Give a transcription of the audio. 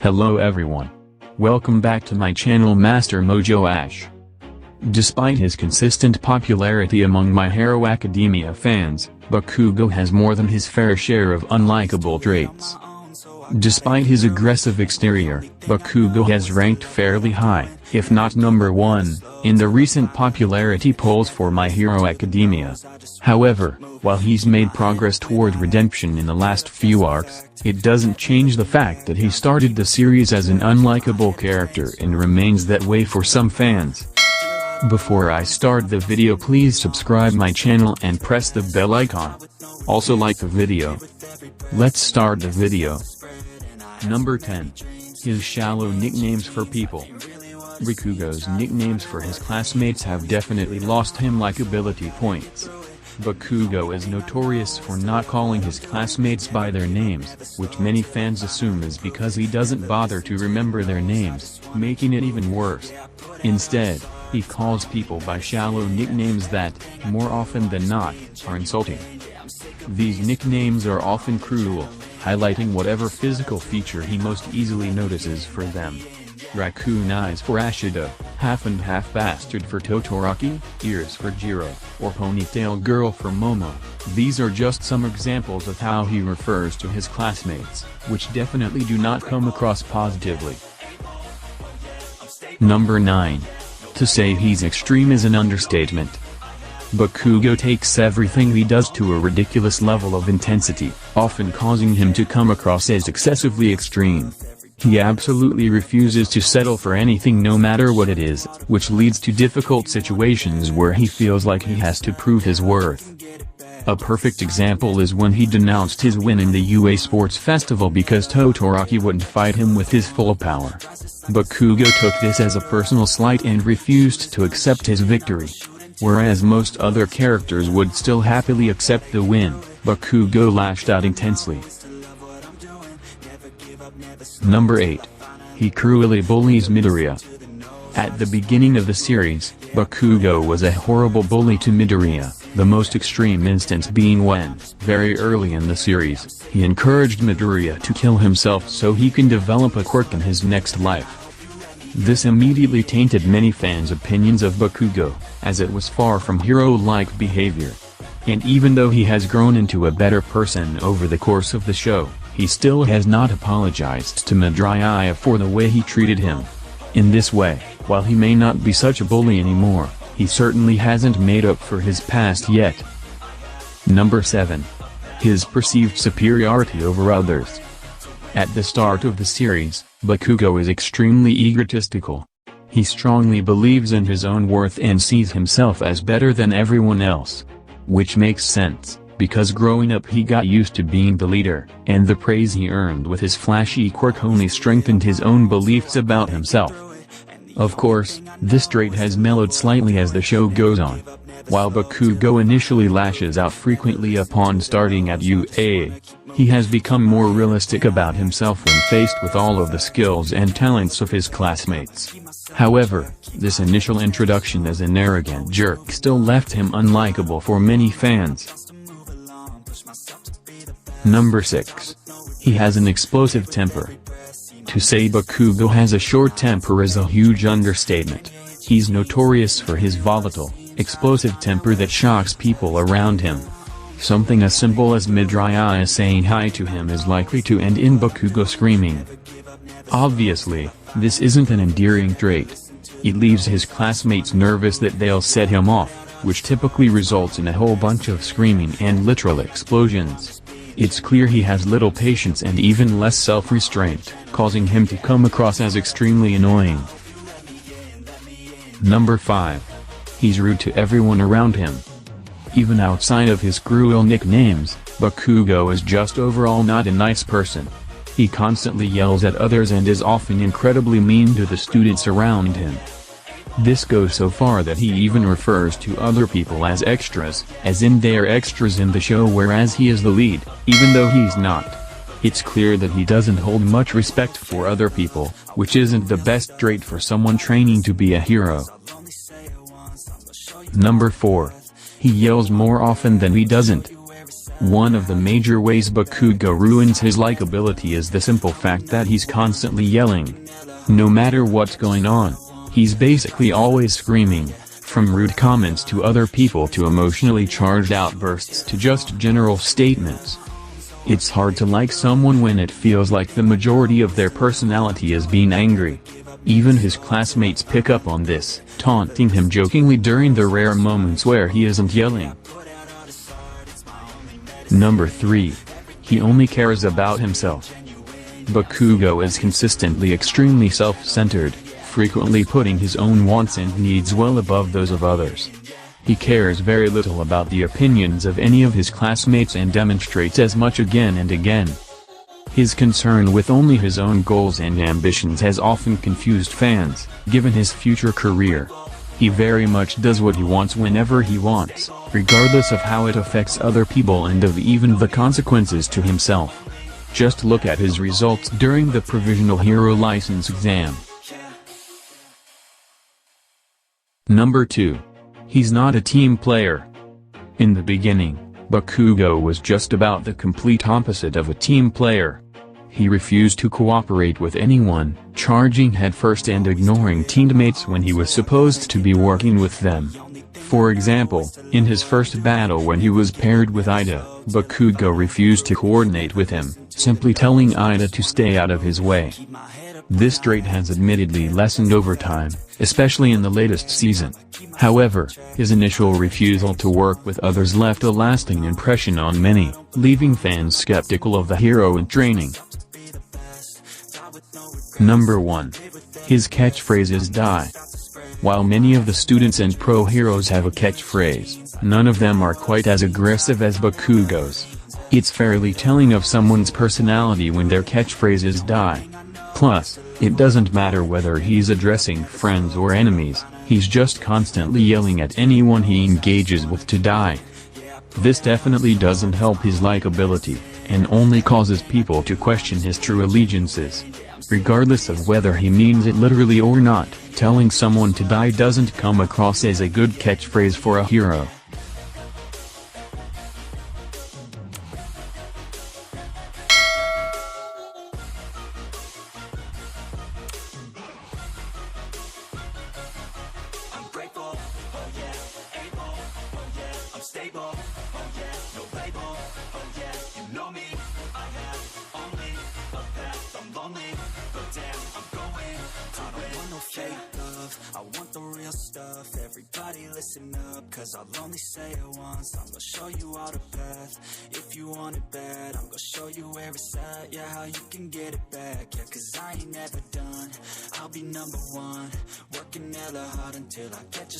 Hello everyone. Welcome back to my channel Master Mojo Ash. Despite his consistent popularity among My Hero Academia fans, Bakugo has more than his fair share of unlikable traits. Despite his aggressive exterior, Bakugo has ranked fairly high, if not number 1, in the recent popularity polls for My Hero Academia. However, while he's made progress toward redemption in the last few arcs, it doesn't change the fact that he started the series as an unlikable character and remains that way for some fans. Before I start the video, please subscribe my channel and press the bell icon. Also like the video. Let's start the video. Number 10. His shallow nicknames for people. Bakugo's nicknames for his classmates have definitely lost him likability points. Bakugo is notorious for not calling his classmates by their names, which many fans assume is because he doesn't bother to remember their names, making it even worse. Instead, he calls people by shallow nicknames that, more often than not, are insulting. These nicknames are often cruel, highlighting whatever physical feature he most easily notices for them. Raccoon eyes for Ashida, half and half bastard for Todoroki, ears for Jiro, or ponytail girl for Momo. These are just some examples of how he refers to his classmates, which definitely do not come across positively. Number 9. To say he's extreme is an understatement. Bakugo takes everything he does to a ridiculous level of intensity, often causing him to come across as excessively extreme. He absolutely refuses to settle for anything no matter what it is, which leads to difficult situations where he feels like he has to prove his worth. A perfect example is when he denounced his win in the UA Sports Festival because Todoroki wouldn't fight him with his full power. Bakugo took this as a personal slight and refused to accept his victory. Whereas most other characters would still happily accept the win, Bakugo lashed out intensely. Number 8. He cruelly bullies Midoriya. At the beginning of the series, Bakugo was a horrible bully to Midoriya, the most extreme instance being when, very early in the series, he encouraged Midoriya to kill himself so he can develop a quirk in his next life. This immediately tainted many fans' opinions of Bakugo, as it was far from hero-like behavior. And even though he has grown into a better person over the course of the show, he still has not apologized to Midoriya for the way he treated him. In this way, while he may not be such a bully anymore, he certainly hasn't made up for his past yet. Number 7. His perceived superiority over others. At the start of the series, Bakugo is extremely egotistical. He strongly believes in his own worth and sees himself as better than everyone else. Which makes sense, because growing up he got used to being the leader, and the praise he earned with his flashy quirk only strengthened his own beliefs about himself. Of course, this trait has mellowed slightly as the show goes on. While Bakugo initially lashes out frequently upon starting at UA, he has become more realistic about himself when faced with all of the skills and talents of his classmates. However, this initial introduction as an arrogant jerk still left him unlikable for many fans. Number 6. He has an explosive temper. To say Bakugo has a short temper is a huge understatement. He's notorious for his volatile, explosive temper that shocks people around him. Something as simple as Midoriya saying hi to him is likely to end in Bakugo screaming. Obviously, this isn't an endearing trait. It leaves his classmates nervous that they'll set him off, which typically results in a whole bunch of screaming and literal explosions. It's clear he has little patience and even less self-restraint, causing him to come across as extremely annoying. Number 5. He's rude to everyone around him. Even outside of his cruel nicknames, Bakugo is just overall not a nice person. He constantly yells at others and is often incredibly mean to the students around him. This goes so far that he even refers to other people as extras, as in they're extras in the show whereas he is the lead, even though he's not. It's clear that he doesn't hold much respect for other people, which isn't the best trait for someone training to be a hero. Number 4. He yells more often than he doesn't. One of the major ways Bakugo ruins his likability is the simple fact that he's constantly yelling. No matter what's going on, he's basically always screaming, from rude comments to other people to emotionally charged outbursts to just general statements. It's hard to like someone when it feels like the majority of their personality is being angry. Even his classmates pick up on this, taunting him jokingly during the rare moments where he isn't yelling. Number 3. He only cares about himself. Bakugo is consistently extremely self-centered, frequently putting his own wants and needs well above those of others. He cares very little about the opinions of any of his classmates and demonstrates as much again and again. His concern with only his own goals and ambitions has often confused fans, given his future career. He very much does what he wants whenever he wants, regardless of how it affects other people and of even the consequences to himself. Just look at his results during the Provisional Hero License exam. Number 2. He's not a team player. In the beginning, Bakugo was just about the complete opposite of a team player. He refused to cooperate with anyone, charging headfirst and ignoring teammates when he was supposed to be working with them. For example, in his first battle when he was paired with Ida, Bakugo refused to coordinate with him, simply telling Ida to stay out of his way. This trait has admittedly lessened over time, especially in the latest season. However, his initial refusal to work with others left a lasting impression on many, leaving fans skeptical of the hero in training. Number 1. His catchphrase is die. While many of the students and pro heroes have a catchphrase, none of them are quite as aggressive as Bakugo's. It's fairly telling of someone's personality when their catchphrase is die. Plus, it doesn't matter whether he's addressing friends or enemies, he's just constantly yelling at anyone he engages with to die. This definitely doesn't help his likability, and only causes people to question his true allegiances. Regardless of whether he means it literally or not, telling someone to die doesn't come across as a good catchphrase for a hero. I want the real stuff, everybody listen up, cause I'll only say it once. I'm gonna show you all the path, if you want it bad, I'm gonna show you where it's at, yeah, how you can get it back, yeah, cause I ain't never done, I'll be number one, working hella hard until I catch a